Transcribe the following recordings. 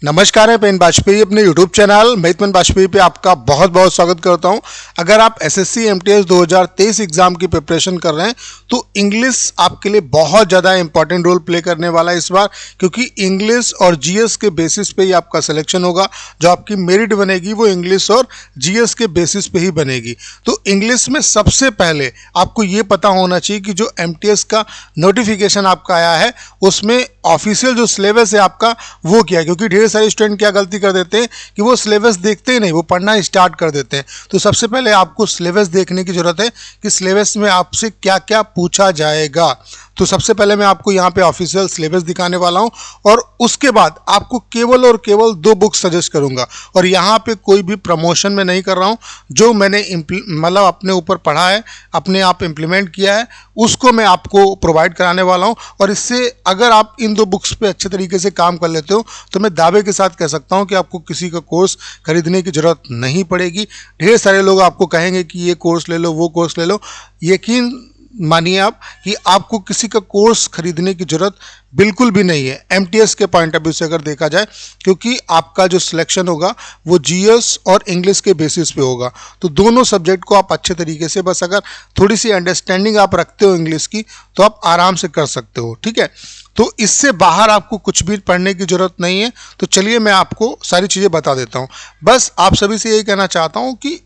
नमस्कार है पेन वाजपेयी अपने YouTube चैनल महितमन वाजपेयी पे आपका बहुत बहुत स्वागत करता हूं। अगर आप एसएससी एमटीएस 2023 एग्जाम की प्रिपरेशन कर रहे हैं तो इंग्लिश आपके लिए बहुत ज़्यादा इंपॉर्टेंट रोल प्ले करने वाला है इस बार, क्योंकि इंग्लिश और जीएस के बेसिस पे ही आपका सिलेक्शन होगा। जो आपकी मेरिट बनेगी वो इंग्लिश और जीएस के बेसिस पे ही बनेगी। तो इंग्लिश में सबसे पहले आपको ये पता होना चाहिए कि जो एमटीएस का नोटिफिकेशन आपका आया है उसमें ऑफिशियल जो सिलेबस है आपका वो क्या है, क्योंकि ढेर सारे स्टूडेंट क्या गलती कर देते हैं कि वो सिलेबस देखते ही नहीं, वो पढ़ना स्टार्ट कर देते हैं। तो सबसे पहले आपको सिलेबस देखने की जरूरत है कि सिलेबस में आपसे क्या क्या पूछा जाएगा। तो सबसे पहले मैं आपको यहाँ पे ऑफिशियल सिलेबस दिखाने वाला हूँ और उसके बाद आपको केवल और केवल 2 बुक सजेस्ट करूँगा। और यहाँ पे कोई भी प्रमोशन में नहीं कर रहा हूँ, जो मैंने मतलब अपने ऊपर पढ़ा है, अपने आप इम्प्लीमेंट किया है, उसको मैं आपको प्रोवाइड कराने वाला हूँ। और इससे अगर आप इन 2 बुक्स पे अच्छे तरीके से काम कर लेते हो तो मैं दावे के साथ कह सकता हूँ कि आपको किसी का कोर्स खरीदने की ज़रूरत नहीं पड़ेगी। ढेर सारे लोग आपको कहेंगे कि ये कोर्स ले लो, वो कोर्स ले लो। यकीन मानिए आप कि आपको किसी का कोर्स खरीदने की ज़रूरत बिल्कुल भी नहीं है एमटीएस के पॉइंट ऑफ व्यू से अगर देखा जाए, क्योंकि आपका जो सिलेक्शन होगा वो जीएस और इंग्लिश के बेसिस पे होगा। तो दोनों सब्जेक्ट को आप अच्छे तरीके से, बस अगर थोड़ी सी अंडरस्टैंडिंग आप रखते हो इंग्लिश की, तो आप आराम से कर सकते हो। ठीक है, तो इससे बाहर आपको कुछ भी पढ़ने की ज़रूरत नहीं है। तो चलिए मैं आपको सारी चीज़ें बता देता हूँ। बस आप सभी से यही कहना चाहता हूँ कि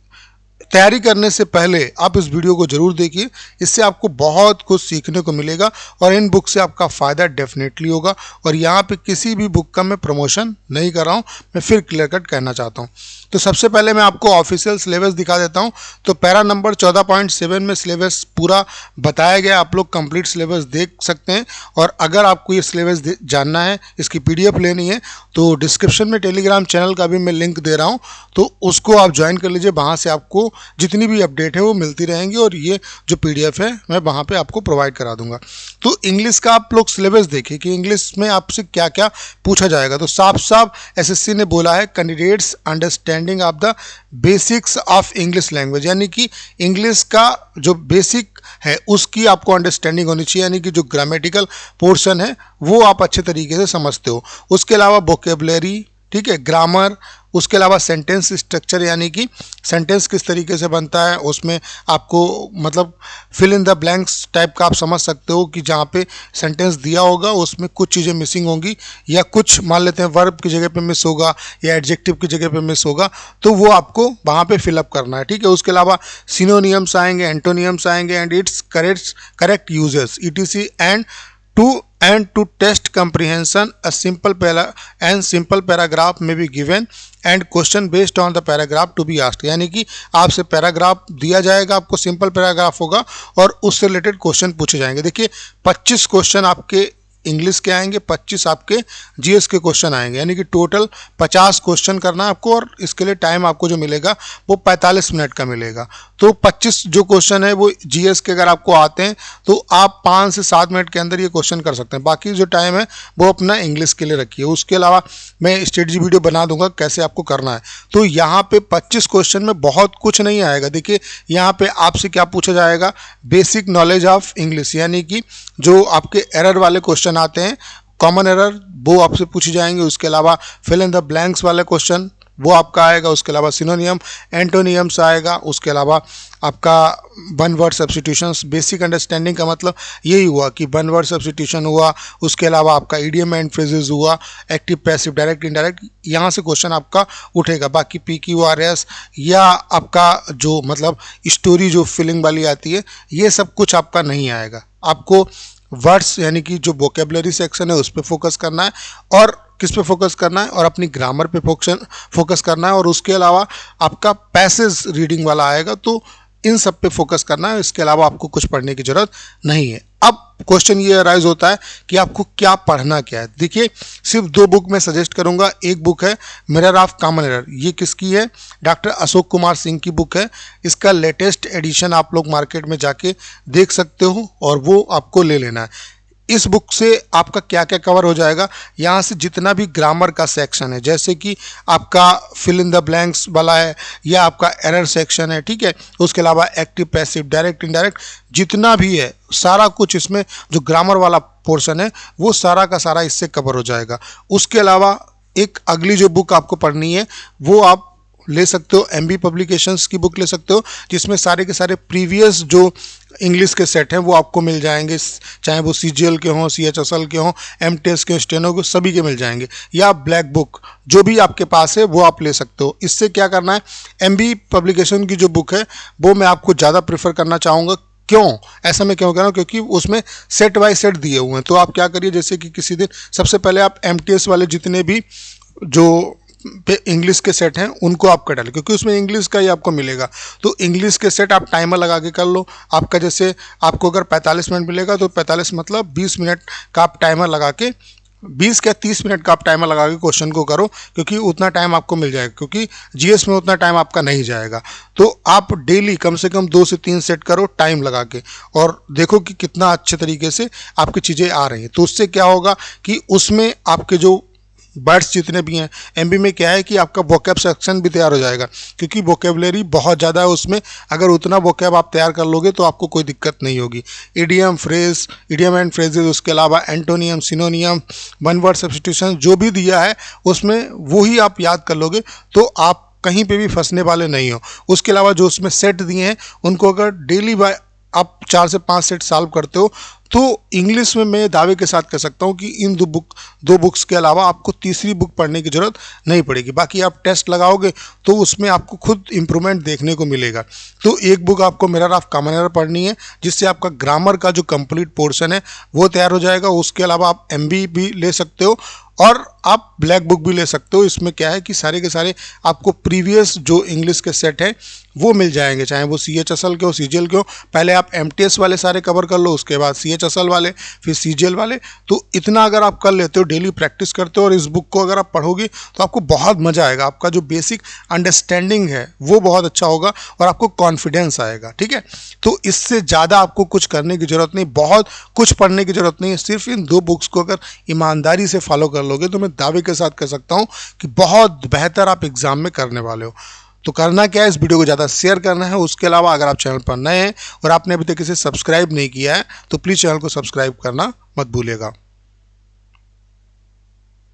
तैयारी करने से पहले आप इस वीडियो को जरूर देखिए, इससे आपको बहुत कुछ सीखने को मिलेगा और इन बुक से आपका फ़ायदा डेफिनेटली होगा। और यहाँ पे किसी भी बुक का मैं प्रमोशन नहीं कर रहा हूँ, मैं फिर क्लियर कट कहना चाहता हूँ। तो सबसे पहले मैं आपको ऑफिशियल सिलेबस दिखा देता हूँ। तो पैरा नंबर 14.7 में सिलेबस पूरा बताया गया, आप लोग कंप्लीट सिलेबस देख सकते हैं। और अगर आपको ये सिलेबस जानना है, इसकी पीडीएफ लेनी है, तो डिस्क्रिप्शन में टेलीग्राम चैनल का भी मैं लिंक दे रहा हूँ, तो उसको आप ज्वाइन कर लीजिए। वहाँ से आपको जितनी भी अपडेट है वो मिलती रहेंगी और ये जो पीडीएफ है मैं वहाँ पे आपको प्रोवाइड करा दूंगा। तो इंग्लिश का आप लोग सिलेबस देखिए कि इंग्लिश में आपसे क्या क्या पूछा जाएगा। तो साफ साफ एसएससी ने बोला है candidates understanding of the basics of English language, यानी कि इंग्लिश का जो बेसिक है उसकी आपको अंडरस्टैंडिंग होनी चाहिए, यानी कि जो ग्रामेटिकल पोर्शन है वो आप अच्छे तरीके से समझते हो। उसके अलावा वोकेबलरी, ठीक है, ग्रामर, उसके अलावा सेंटेंस स्ट्रक्चर, यानी कि सेंटेंस किस तरीके से बनता है, उसमें आपको मतलब fill in the blanks type का आप समझ सकते हो कि जहाँ पे सेंटेंस दिया होगा उसमें कुछ चीज़ें मिसिंग होंगी, या कुछ मान लेते हैं वर्ब की जगह पे मिस होगा या एडजेक्टिव की जगह पे मिस होगा, तो वो आपको वहाँ पे फिलअप करना है। ठीक है, उसके अलावा सिनोनियम्स आएंगे, एंटोनियम्स आएंगे and it's correct uses etc and to test comprehension a simple paragraph may be given and question based on the paragraph to be asked, यानी कि आपसे पैराग्राफ दिया जाएगा, आपको सिंपल पैराग्राफ होगा और उससे रिलेटेड क्वेश्चन पूछे जाएंगे। देखिए 25 क्वेश्चन आपके इंग्लिश के आएंगे, 25 आपके जीएस के क्वेश्चन आएंगे, यानी कि टोटल 50 क्वेश्चन करना है आपको। और इसके लिए टाइम आपको जो मिलेगा वो 45 मिनट का मिलेगा। तो 25 जो क्वेश्चन है वो जीएस के अगर आपको आते हैं तो आप 5 से 7 मिनट के अंदर ये क्वेश्चन कर सकते हैं। बाकी जो टाइम है वो अपना इंग्लिश के लिए रखिए। उसके अलावा मैं स्ट्रेटजी वीडियो बना दूंगा कैसे आपको करना है। तो यहाँ पे 25 क्वेश्चन में बहुत कुछ नहीं आएगा। देखिए यहाँ पे आपसे क्या पूछा जाएगा, बेसिक नॉलेज ऑफ इंग्लिश, यानी कि जो आपके एरर वाले क्वेश्चन आते हैं, कॉमन एरर, वो आपसे पूछे जाएंगे। उसके अलावा फिल इन द ब्लैंक्स वाले क्वेश्चन वो आपका आएगा। उसके अलावा सिनोनियम, एंटोनियम्स आएगा। उसके अलावा आपका one word substitutions, basic understanding का मतलब यही हुआ कि वन वर्ड सब्स्टिट्यूशन हुआ। उसके अलावा आपका इडियम एंड फ्रेजेस हुआ, एक्टिव पैसिव डायरेक्ट इनडायरेक्ट, यहाँ से क्वेश्चन आपका उठेगा। बाकी PQRS या आपका जो मतलब स्टोरी जो फिलिंग वाली आती है, ये सब कुछ आपका नहीं आएगा। आपको वर्ड्स यानी कि जो वोकेबलरी सेक्शन है उस पर फोकस करना है, और किस पे फोकस करना है, और अपनी ग्रामर पे फोकस करना है। और उसके अलावा आपका पैसेज रीडिंग वाला आएगा, तो इन सब पे फोकस करना है। इसके अलावा आपको कुछ पढ़ने की ज़रूरत नहीं है। अब क्वेश्चन ये अराइज होता है कि आपको क्या पढ़ना क्या है। देखिए सिर्फ 2 बुक मैं सजेस्ट करूंगा। एक बुक है मिरर ऑफ कॉमन एरर, ये किसकी है, डॉक्टर अशोक कुमार सिंह की बुक है। इसका लेटेस्ट एडिशन आप लोग मार्केट में जाके देख सकते हो और वो आपको ले लेना है। इस बुक से आपका क्या क्या कवर हो जाएगा, यहाँ से जितना भी ग्रामर का सेक्शन है, जैसे कि आपका फिल इन द ब्लैंक्स वाला है या आपका एरर सेक्शन है, ठीक है, उसके अलावा एक्टिव पैसिव डायरेक्ट इनडायरेक्ट जितना भी है सारा कुछ इसमें जो ग्रामर वाला पोर्शन है वो सारा का सारा इससे कवर हो जाएगा। उसके अलावा एक अगली जो बुक आपको पढ़नी है वो आप ले सकते हो, एमबी पब्लिकेशंस की बुक ले सकते हो, जिसमें सारे के सारे प्रीवियस जो इंग्लिश के सेट हैं वो आपको मिल जाएंगे, चाहे वो सीजीएल के हों, सीएचएसएल के हों, एमटीएस के, स्टेनो के, सभी के मिल जाएंगे। या ब्लैक बुक जो भी आपके पास है वो आप ले सकते हो। इससे क्या करना है, एमबी पब्लिकेशन की जो बुक है वो मैं आपको ज़्यादा प्रेफर करना चाहूँगा। क्यों ऐसा मैं क्यों कह रहा हूँ, क्योंकि उसमें सेट बाय सेट दिए हुए हैं। तो आप क्या करिए, जैसे कि किसी दिन सबसे पहले आप एमटीएस वाले जितने भी जो इंग्लिश के सेट हैं उनको आप कर डालें, क्योंकि उसमें इंग्लिश का ही आपको मिलेगा। तो इंग्लिश के सेट आप टाइमर लगा के कर लो। आपका जैसे आपको अगर 45 मिनट मिलेगा तो 45 मतलब 20 मिनट का आप टाइमर लगा के, 20 या 30 मिनट का आप टाइमर लगा के क्वेश्चन को करो, क्योंकि उतना टाइम आपको मिल जाएगा, क्योंकि जीएस में उतना टाइम आपका नहीं जाएगा। तो आप डेली कम से कम 2 से 3 सेट करो टाइम लगा के, और देखो कि कितना अच्छे तरीके से आपकी चीज़ें आ रही हैं। तो उससे क्या होगा कि उसमें आपके जो वर्ड्स जितने भी हैं, एमबी में क्या है कि आपका वोकैब सेक्शन भी तैयार हो जाएगा, क्योंकि वोकेबलरी बहुत ज़्यादा है उसमें। अगर उतना वोकैब आप तैयार कर लोगे तो आपको कोई दिक्कत नहीं होगी। Idiom, phrase, idiom and phrases, उसके अलावा एंटोनियम, सिनोनियम, वन वर्ड सब्स्टिट्यूशन जो भी दिया है उसमें वो ही आप याद कर लोगे, तो आप कहीं पे भी फंसने वाले नहीं हो। उसके अलावा जो उसमें सेट दिए हैं उनको अगर डेली बाय आप 4 से 5 सेट सॉल्व करते हो तो इंग्लिश में मैं दावे के साथ कह सकता हूँ कि इन दो बुक्स के अलावा आपको तीसरी बुक पढ़ने की ज़रूरत नहीं पड़ेगी। बाकी आप टेस्ट लगाओगे तो उसमें आपको खुद इम्प्रूवमेंट देखने को मिलेगा। तो एक बुक आपको मिरर ऑफ कॉमन एरर पढ़नी है, जिससे आपका ग्रामर का जो कंप्लीट पोर्शन है वो तैयार हो जाएगा। उसके अलावा आप एमबी भी ले सकते हो और आप ब्लैक बुक भी ले सकते हो। इसमें क्या है कि सारे के सारे आपको प्रीवियस जो इंग्लिश के सेट हैं वो मिल जाएंगे, चाहे वो सीएचएसएल के हो, सीजीएल के हो। पहले आप एमटीएस वाले सारे कवर कर लो, उसके बाद सीएचएसएल वाले, फिर सीजीएल वाले। तो इतना अगर आप कर लेते हो, डेली प्रैक्टिस करते हो, और इस बुक को अगर आप पढ़ोगे तो आपको बहुत मज़ा आएगा। आपका जो बेसिक अंडरस्टैंडिंग है वो बहुत अच्छा होगा और आपको कॉन्फिडेंस आएगा। ठीक है, तो इससे ज़्यादा आपको कुछ करने की ज़रूरत नहीं, बहुत कुछ पढ़ने की ज़रूरत नहीं है। सिर्फ इन 2 बुक्स को अगर ईमानदारी से फॉलो कर लोगे तो मैं दावे के साथ कह सकता हूँ कि बहुत बेहतर आप एग्ज़ाम में करने वाले हो। तो करना क्या है, इस वीडियो को ज़्यादा शेयर करना है। उसके अलावा अगर आप चैनल पर नए हैं और आपने अभी तक इसे सब्सक्राइब नहीं किया है तो प्लीज़ चैनल को सब्सक्राइब करना मत भूलिएगा।